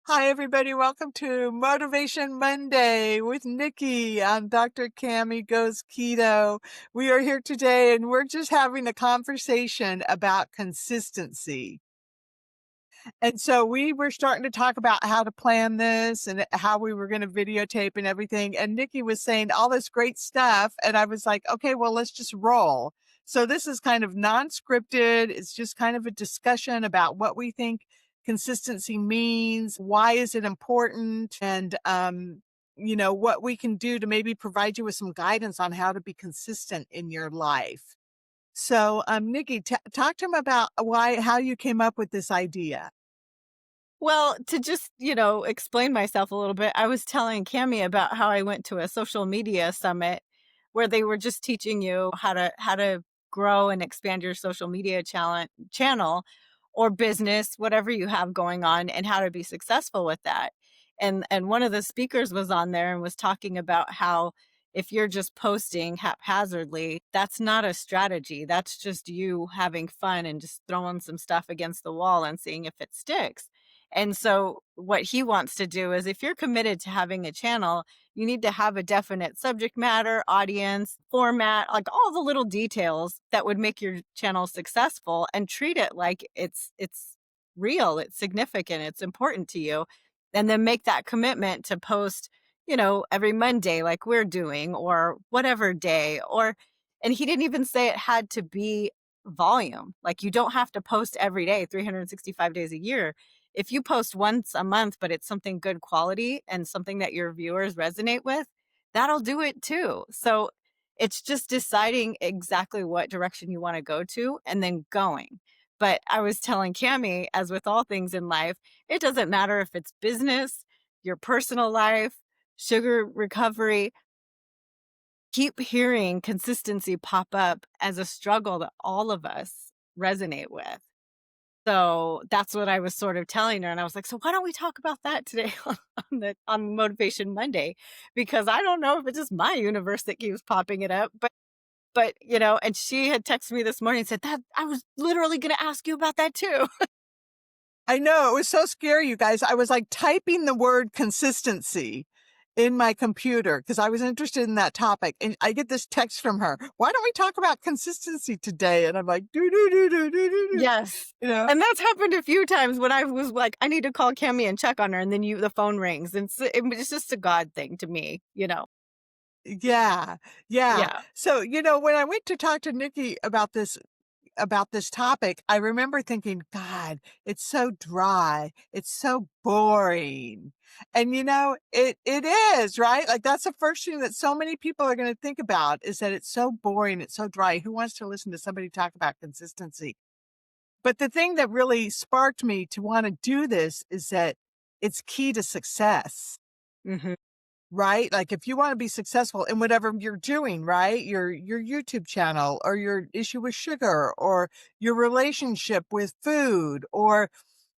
Hi, everybody. Welcome to Motivation Monday with Nikki. I'm Dr. Cammy Goes Keto. We are here today and we're just having a conversation about consistency. And so we were starting to talk about how to plan this and how we were going to videotape and everything. And Nikki was saying all this great stuff. And I was like, okay, well, let's just roll. So this is kind of non-scripted. It's just kind of a discussion about what we think consistency means. Why is it important? And, what we can do to maybe provide you with some guidance on how to be consistent in your life. So, Nikki, talk to him about how you came up with this idea. Well, to just, explain myself a little bit, I was telling Cami about how I went to a social media summit where they were just teaching you how to grow and expand your social media channel or business, whatever you have going on, and how to be successful with that. And one of the speakers was on there and was talking about how if you're just posting haphazardly, that's not a strategy. That's just you having fun and just throwing some stuff against the wall and seeing if it sticks. And so what he wants to do is if you're committed to having a channel, you need to have a definite subject matter, audience, format, like all the little details that would make your channel successful and treat it like it's real, it's significant, it's important to you. And then make that commitment to post, every Monday like we're doing or whatever day or and he didn't even say it had to be volume. Like you don't have to post every day, 365 days a year. If you post once a month, but it's something good quality and something that your viewers resonate with, that'll do it too. So it's just deciding exactly what direction you want to go to and then going. But I was telling Cami, as with all things in life, it doesn't matter if it's business, your personal life, sugar recovery, keep hearing consistency pop up as a struggle that all of us resonate with. So that's what I was sort of telling her, and I was like, "So why don't we talk about that today on Motivation Monday?" Because I don't know if it's just my universe that keeps popping it up, but and she had texted me this morning and said, "That I was literally gonna ask you about that too." I know, it was so scary, you guys. I was like typing the word consistency in my computer because I was interested in that topic. And I get this text from her. Why don't we talk about consistency today? And I'm like, do, do, do, do, do, do, do. Yes. You know? And that's happened a few times when I was like, "I need to call Cammy and check on her," and then the phone rings, and it's just a God thing to me. Yeah. Yeah. Yeah. So, when I went to talk to Nikki about this topic, I remember thinking, God, it's so dry. It's so boring. And it is, right? Like that's the first thing that so many people are going to think about is that it's so boring. It's so dry. Who wants to listen to somebody talk about consistency? But the thing that really sparked me to want to do this is that it's key to success. Mhm. Right? Like if you want to be successful in whatever you're doing, right? Your YouTube channel or your issue with sugar or your relationship with food or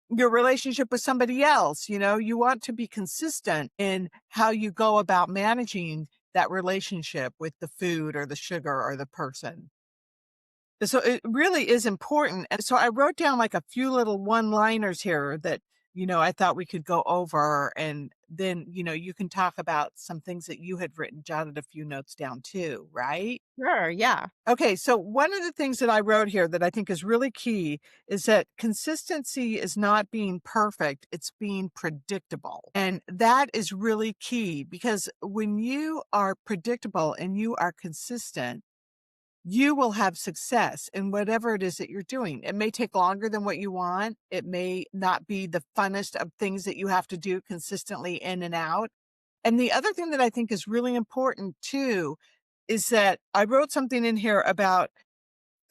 your relationship with somebody else, you want to be consistent in how you go about managing that relationship with the food or the sugar or the person. So it really is important. And so I wrote down like a few little one-liners here that, I thought we could go over. And then, you can talk about some things that you had written, jotted a few notes down too, right? Sure, yeah. Okay. So one of the things that I wrote here that I think is really key is that consistency is not being perfect. It's being predictable. And that is really key because when you are predictable and you are consistent, you will have success in whatever it is that you're doing. It may take longer than what you want. It may not be the funnest of things that you have to do consistently in and out. And the other thing that I think is really important too is that I wrote something in here about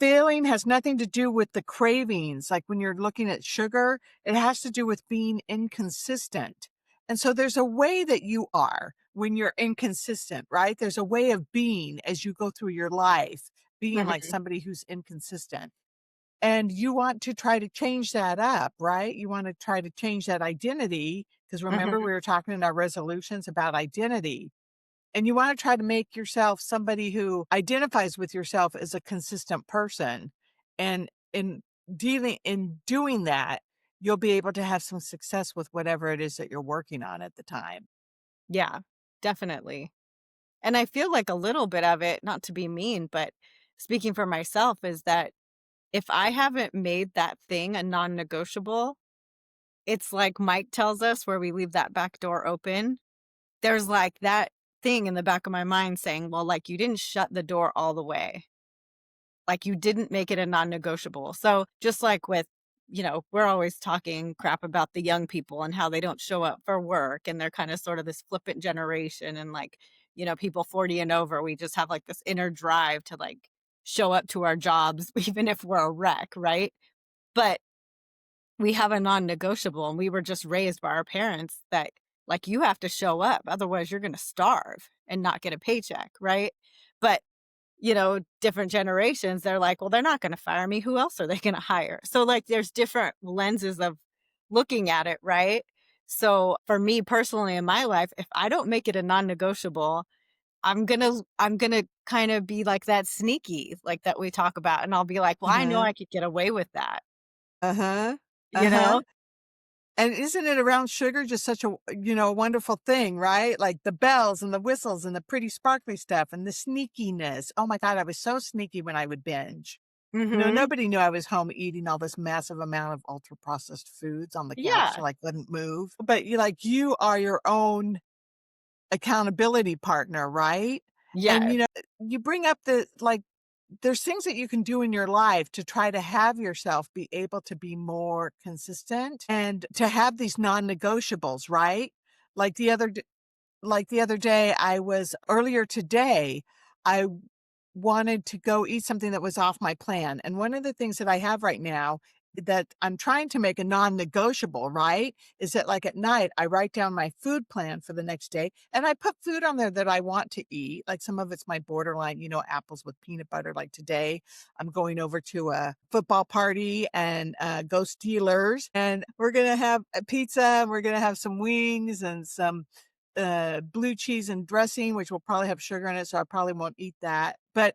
failing has nothing to do with the cravings. Like when you're looking at sugar, it has to do with being inconsistent. And so there's a way that you are when you're inconsistent, right? There's a way of being as you go through your life, being like Mhm, somebody who's inconsistent. And you want to try to change that up, right? You want to try to change that identity. Because remember, mhm, we were talking in our resolutions about identity. And you want to try to make yourself somebody who identifies with yourself as a consistent person. And in doing that, you'll be able to have some success with whatever it is that you're working on at the time. Yeah, definitely. And I feel like a little bit of it, not to be mean, but speaking for myself, is that if I haven't made that thing a non-negotiable, it's like Mike tells us where we leave that back door open. There's like that thing in the back of my mind saying, well, like you didn't shut the door all the way. Like, you didn't make it a non-negotiable. So, just like with we're always talking crap about the young people and how they don't show up for work, and they're kinda sort of this flippant generation, and, like, people 40 and over, we just have, like, this inner drive to, like, show up to our jobs even if we're a wreck, right? But we have a non-negotiable, and we were just raised by our parents that, like, you have to show up, otherwise you're gonna starve and not get a paycheck, right? But different generations, they're like, "Well, they're not gonna fire me. Who else are they gonna hire?" So, like, there's different lenses of looking at it, right? So, for me personally in my life, if I don't make it a non-negotiable, I'm gonna kinda be like that sneaky, like, that we talk about, and I'll be like, "Well, I know Uh-huh. I could get away with that." Uh-huh. You Uh-huh. know? And isn't it around sugar just such a, wonderful thing, right? Like the bells and the whistles and the pretty sparkly stuff and the sneakiness. Oh my God, I was so sneaky when I would binge. Mhm. Nobody knew I was home eating all this massive amount of ultra processed foods on the couch Yeah. till I couldn't move. But you are your own accountability partner, right? And, Yes. you bring up there's things that you can do in your life to try to have yourself be able to be more consistent and to have these non-negotiables, right? Like the other day, I was earlier today, I wanted to go eat something that was off my plan. And one of the things that I have right now that I'm trying to make a non-negotiable, right, is that like at night, I write down my food plan for the next day and I put food on there that I want to eat. Like some of it's my borderline, apples with peanut butter. Like today, I'm going over to a football party and go Steelers, and we're going to have a pizza and we're going to have some wings and some blue cheese and dressing, which will probably have sugar in it, so I probably won't eat that. But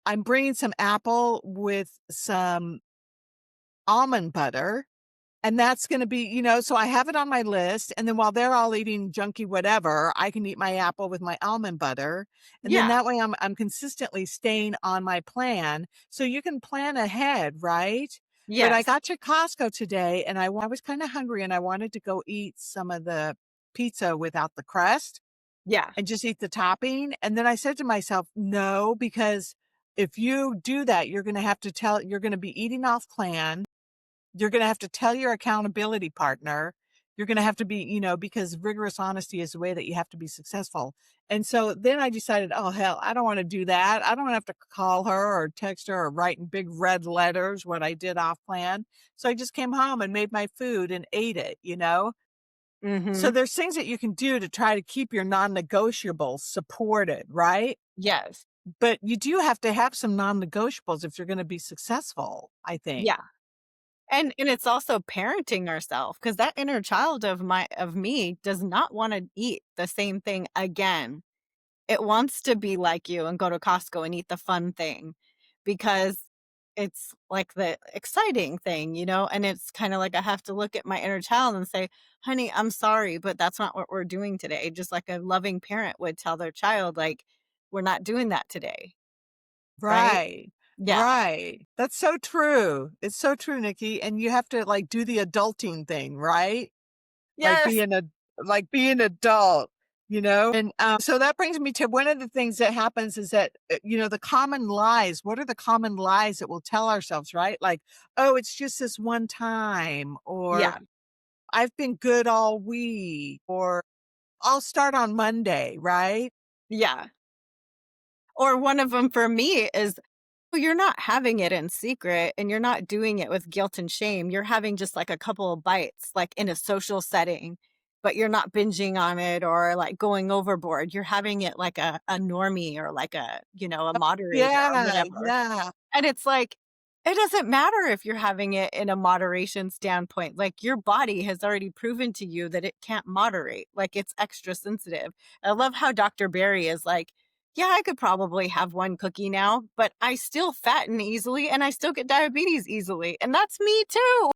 I'm bringing some apple with some almond butter, and that's gonna be so I have it on my list, and then while they're all eating junky whatever, I can eat my apple with my almond butter, and then Yeah. that way I'm consistently staying on my plan, so you can plan ahead, right? But I Yes. got to Costco today, and I was kinda hungry, and I wanted to go eat some of the pizza without the crust Yeah. and just eat the topping, and then I said to myself, "No, because if you do that, you're gonna be eating off plan, you're gonna have to tell your accountability partner, you're gonna have to be because rigorous honesty is the way that you have to be successful." And so then I decided, "Oh, hell, I don't wanna do that. I don't wanna have to call her or text her or write in big red letters what I did off plan." So I just came home and made my food and ate it? So Mhm. there's things that you can do to try to keep your non-negotiables supported, right? Yes. But you do have to have some non-negotiables if you're gonna be successful, I think. Yeah. And it's also parenting ourselves because that inner child of me does not wanna eat the same thing again. It wants to be like you and go to Costco and eat the fun thing because it's like the exciting thing, and it's kinda like I have to look at my inner child and say, "Honey, I'm sorry, but that's not what we're doing today," just like a loving parent would tell their child, like, "We're not doing that today." Right? Right. Yeah. Right. That's so true. It's so true, Nikki, and you have to, like, do the adulting thing, right? Like, Yes. be an adult? And, so that brings me to one of the things that happens is that, the common lies. What are the common lies that we'll tell ourselves, right? Like, "Oh, it's just this one time," or Yeah. "I've been good all week," or "I'll start on Monday," right? Yeah. Or one of them for me is, well, you're not having it in secret and you're not doing it with guilt and shame. You're having just like a couple of bites, like in a social setting, but you're not binging on it or like going overboard. You're having it like a normie or like a moderator or Yeah, whatever. yeah. And it's like, it doesn't matter if you're having it in a moderation standpoint. Like your body has already proven to you that it can't moderate, like it's extra sensitive. I love how Dr. Barry is like, yeah, I could probably have one cookie now, but I still fatten easily and I still get diabetes easily. And that's me too.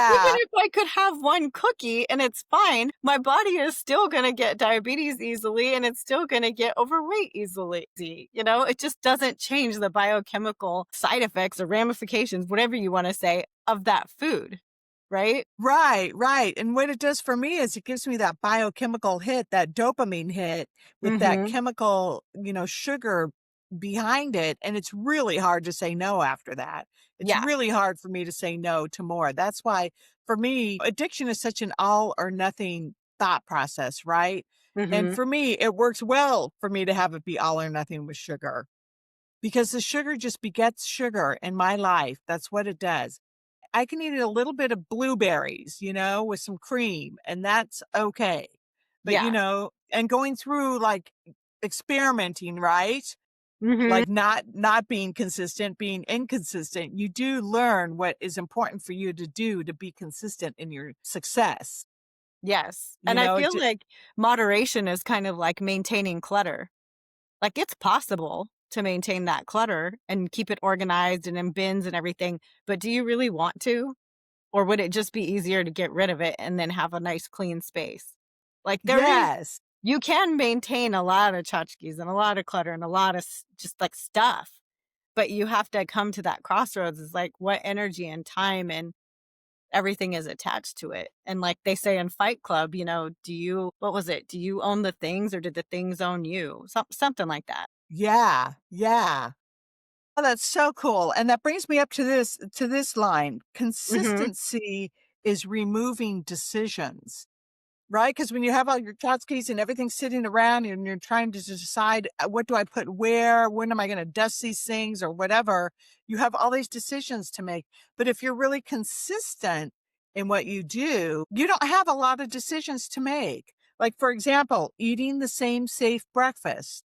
Even Yeah. if I could have one cookie and it's fine, my body is still gonna get diabetes easily and it's still gonna get overweight easily. You know, it just doesn't change the biochemical side effects or ramifications, whatever you wanna say, of that food, right? Right, right, and what it does for me is it gives me that biochemical hit, that dopamine hit with that Mhm. chemical, sugar behind it, and it's really hard to say no after that. It's Yeah. really hard for me to say no to more. That's why, for me, addiction is such an all or nothing thought process, right? And Mhm. for me, it works well for me to have it be all or nothing with sugar because the sugar just begets sugar in my life. That's what it does. I can eat a little bit of blueberries, with some cream, and that's okay. But, Yeah. and going through like experimenting, right? Mhm. Like not being consistent, being inconsistent, you do learn what is important for you to do to be consistent in your success. Yes. You And I know, it feel ju- like moderation is kind of like maintaining clutter. Like, it's possible to maintain that clutter and keep it organized and in bins and everything, but do you really want to? Or would it just be easier to get rid of it and then have a nice clean space? Like, there is yes. you can maintain a lot of tchotchkes and a lot of clutter and a lot of just, like, stuff, but you have to come to that crossroads. Is like, what energy and time and everything is attached to it. And like they say in Fight Club, do you what was it? Do you own the things or did the things own you? Something like that. Yeah. Yeah. Oh, that's so cool. And that brings me up to this line. Mhm. Consistency is removing decisions. Right? Because when you have all your tchotchkes and everything sitting around and you're trying to decide, what do I put where? When am I gonna dust these things or whatever? You have all these decisions to make. But if you're really consistent in what you do, you don't have a lot of decisions to make. Like, for example, eating the same safe breakfast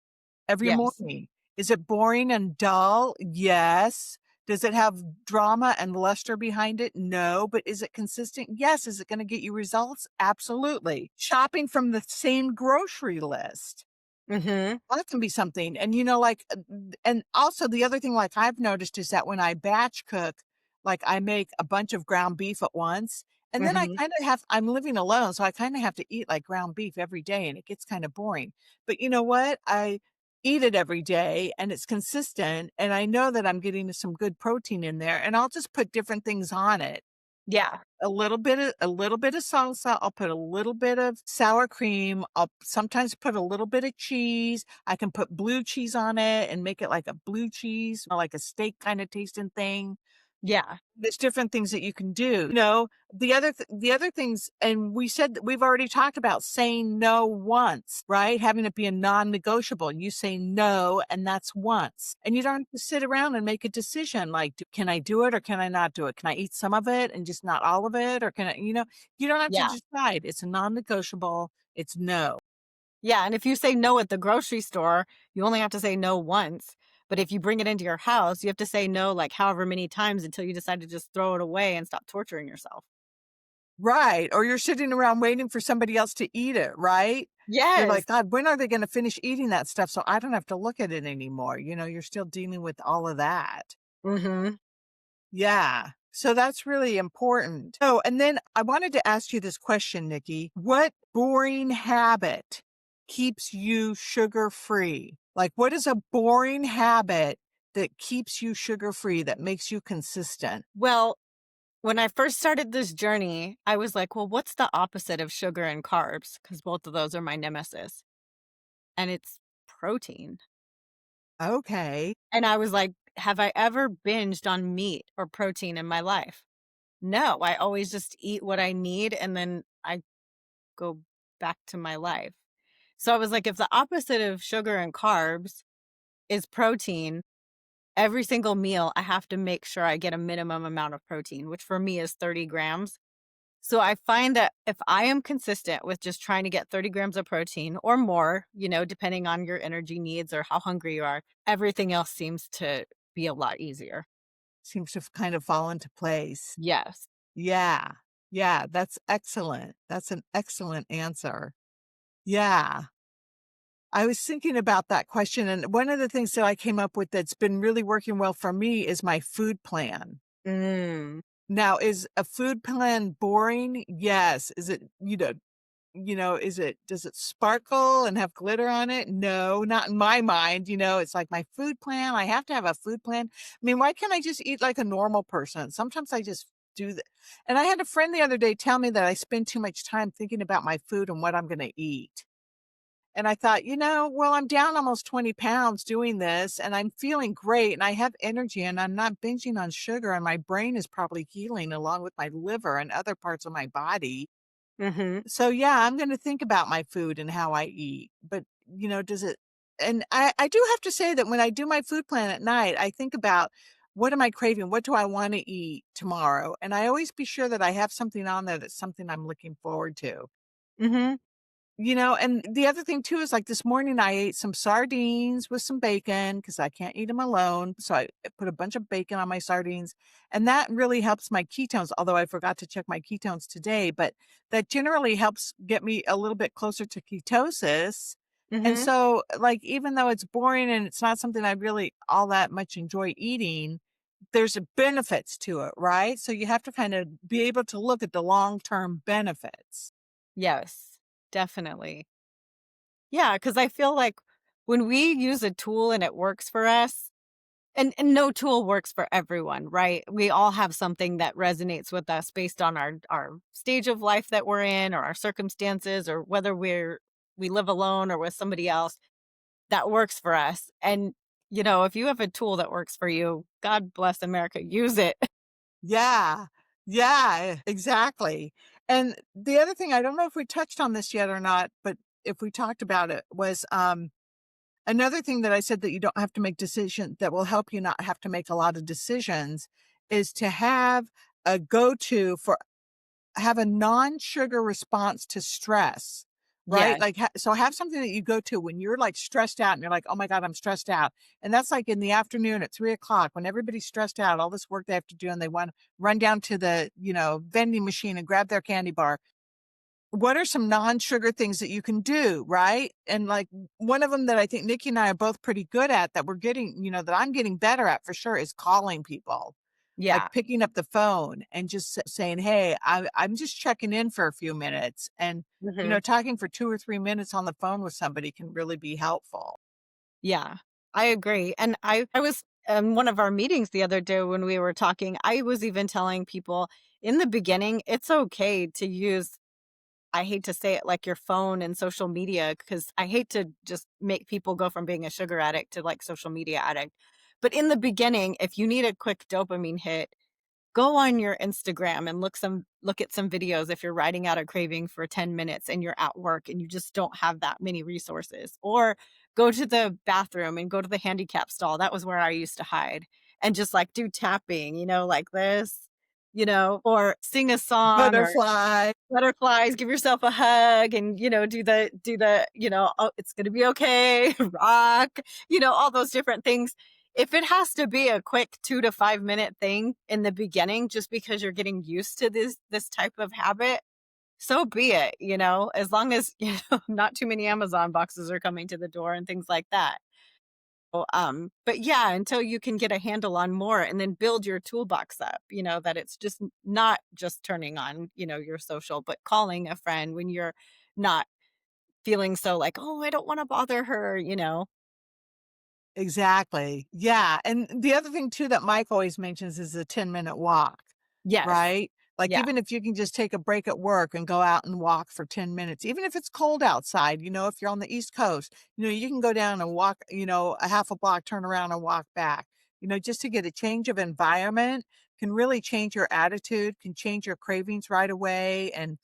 every Yes. morning. Is it boring and dull? Yes. Does it have drama and luster behind it? No. But is it consistent? Yes. Is it going to get you results? Absolutely. Shopping from the same grocery list. Mhm. That can be something. And, and also the other thing, like I've noticed is that when I batch cook, like I make a bunch of ground beef at once. And then Mhm. I'm living alone. So I kind of have to eat like ground beef every day and it gets kind of boring. But you know what? I eat it every day and it's consistent. And I know that I'm getting some good protein in there and I'll just put different things on it. Yeah. A little bit of salsa, I'll put a little bit of sour cream, I'll sometimes put a little bit of cheese, I can put blue cheese on it and make it like a blue cheese or like a steak kinda tasting thing. Yeah. There's different things that you can do. The other things and we said that we've already talked about saying no once, right? Having it be a non-negotiable. You say no, and that's once. And you don't have to sit around and make a decision like, can I do it or can I not do it? Can I eat some of it and just not all of it? Or you don't have to Yeah. decide. It's a non-negotiable. It's no. Yeah, and if you say no at the grocery store, you only have to say no once, but if you bring it into your house, you have to say no, like, however many times until you decide to just throw it away and stop torturing yourself. Right, or you're sitting around waiting for somebody else to eat it, right? You're Yes. like, "God, when are they gonna finish eating that stuff so I don't have to look at it anymore?" You're still dealing with all of that. Mhm. Yeah, so that's really important. Oh, and then I wanted to ask you this question, Nikki. What boring habit keeps you sugar-free? Like, what is a boring habit that keeps you sugar-free, that makes you consistent? Well, when I first started this journey, I was like, "Well, what's the opposite of sugar and carbs?" Because both of those are my nemesis, and it's protein. Okay, And I was like, "Have I ever binged on meat or protein in my life?" No, I always just eat what I need, and then I go back to my life. So I was like, if the opposite of sugar and carbs is protein, every single meal, I have to make sure I get a minimum amount of protein, which for me is 30 grams. So I find that if I am consistent with just trying to get 30 grams of protein or more, depending on your energy needs or how hungry you are, everything else seems to be a lot easier. seems to kind of fall into place. Yes. Yeah. Yeah, that's excellent. That's an excellent answer. Yeah. I was thinking about that question, and one of the things that I came up with that's been really working well for me is my food plan. Mm. Now, is a food plan boring? Yes. Is it, is it does it sparkle and have glitter on it? No, not in my mind, it's like my food plan, I have to have a food plan. I mean, why can't I just eat like a normal person? Sometimes I just do that. And I had a friend the other day tell me that I spend too much time thinking about my food and what I'm gonna eat. And I thought, well, I'm down almost 20 pounds doing this and I'm feeling great and I have energy and I'm not binging on sugar and my brain is probably healing along with my liver and other parts of my body. Mhm. So, yeah, I'm gonna think about my food and how I eat, but, does it and I do have to say that when I do my food plan at night, I think about what am I craving? What do I wanna eat tomorrow? And I always be sure that I have something on there that's something I'm looking forward to. Mhm. And the other thing too is like this morning I ate some sardines with some bacon because I can't eat them alone. So I put a bunch of bacon on my sardines and that really helps my ketones. Although I forgot to check my ketones today, but that generally helps get me a little bit closer to ketosis. And Mhm. so like, even though it's boring and it's not something I really all that much enjoy eating, there's benefits to it, right? So you have to kind of be able to look at the long-term benefits. Yes, definitely. Yeah, because I feel like when we use a tool and it works for us, and no tool works for everyone, right? We all have something that resonates with us based on our stage of life that we're in or our circumstances or whether we live alone or with somebody else that works for us. And, if you have a tool that works for you, God bless America, use it. Yeah. Yeah, exactly. And the other thing, I don't know if we touched on this yet or not, but if we talked about it was, another thing that I said that you don't have to make decision that will help you not have to make a lot of decisions is to have a non-sugar response to stress, right? Yes. Like, so have something that you go to when you're like stressed out and you're like, oh my God, I'm stressed out. And that's like in the afternoon at 3 o'clock when everybody's stressed out, all this work they have to do, and they want to run down to the, vending machine and grab their candy bar. What are some non-sugar things that you can do, right? And like one of them that I think Nikki and I are both pretty good at that we're getting, that I'm getting better at for sure is calling people, like Yeah. picking up the phone and just saying, "Hey, I'm just checking in for a few minutes." And, Mhm. talking for 2 or 3 minutes on the phone with somebody can really be helpful. Yeah, I agree, and I was in one of our meetings the other day when we were talking, I was even telling people, in the beginning, it's okay to use I hate to say it, like, your phone and social media, because I hate to just make people go from being a sugar addict to, like, social media addict, but in the beginning, if you need a quick dopamine hit, go on your Instagram and look at some videos if you're riding out a craving for 10 minutes and you're at work and you just don't have that many resources. Or go to the bathroom and go to the handicap stall. That was where I used to hide and just like do tapping, like this, or sing a song or Butterfly. butterflies, give yourself a hug and, do the, oh, it's gonna be okay, rock, all those different things. If it has to be a quick 2 to 5 minute thing in the beginning just because you're getting used to this type of habit, so be it, as long as, not too many Amazon boxes are coming to the door and things like that. But yeah, until you can get a handle on more and then build your toolbox up, that it's just not just turning on, your social, but calling a friend when you're not feeling so like, oh, I don't want to bother her. Exactly. Yeah, and the other thing too that Mike always mentions is a 10-minute walk, Yes. right? Like, Yeah. even if you can just take a break at work and go out and walk for 10 minutes, even if it's cold outside, if you're on the East Coast, you can go down and walk, a half a block, turn around and walk back. Just to get a change of environment can really change your attitude, can change your cravings right away, and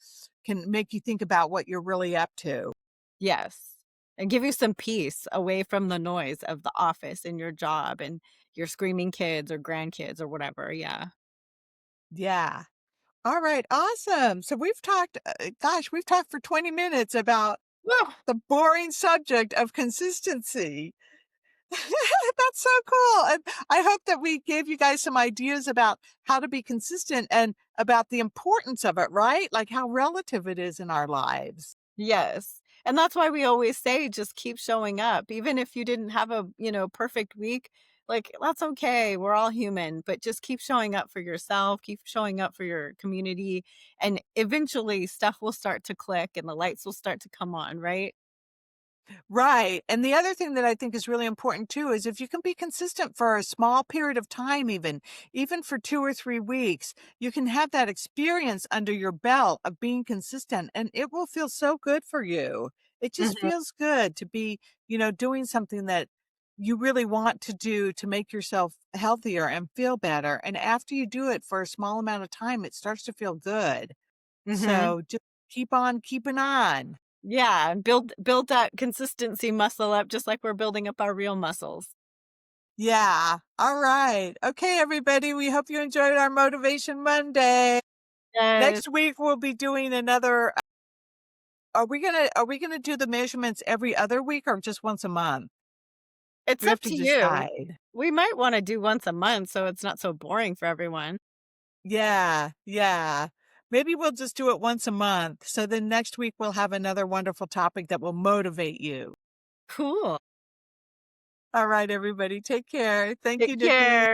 can make you think about what you're really up to. Yes. And give you some peace away from the noise of the office and your job and your screaming kids or grandkids or whatever. Yeah. Yeah. All right, awesome. So we've talked for 20 minutes about Woo! the boring subject of consistency. That's so cool. And I hope that we gave you guys some ideas about how to be consistent and about the importance of it, right? Like how relative it is in our lives. Yes. And that's why we always say just keep showing up. Even if you didn't have a, perfect week, Like, that's okay. We're all human, but just keep showing up for yourself, keep showing up for your community, and eventually stuff will start to click and the lights will start to come on, right? Right. And the other thing that I think is really important too is if you can be consistent for a small period of time, even for 2 or 3 weeks, you can have that experience under your belt of being consistent and it will feel so good for you. It just Mhm, feels good to be, doing something that you really want to do to make yourself healthier and feel better. And after you do it for a small amount of time, it starts to feel good. mhm. So just keep on keeping on. Yeah, and build that consistency muscle up just like we're building up our real muscles. Yeah. All right. Okay, everybody. We hope you enjoyed our Motivation Monday. Yes. Next week we'll be doing another are we gonna do the measurements every other week or just once a month? It's We have up to to you. decide. We might wanna do once a month so it's not so boring for everyone. Yeah, yeah. Maybe we'll just do it once a month. So then next week we'll have another wonderful topic that will motivate you. Cool. All right, everybody. Take care. Thank you, Take Nikki. care.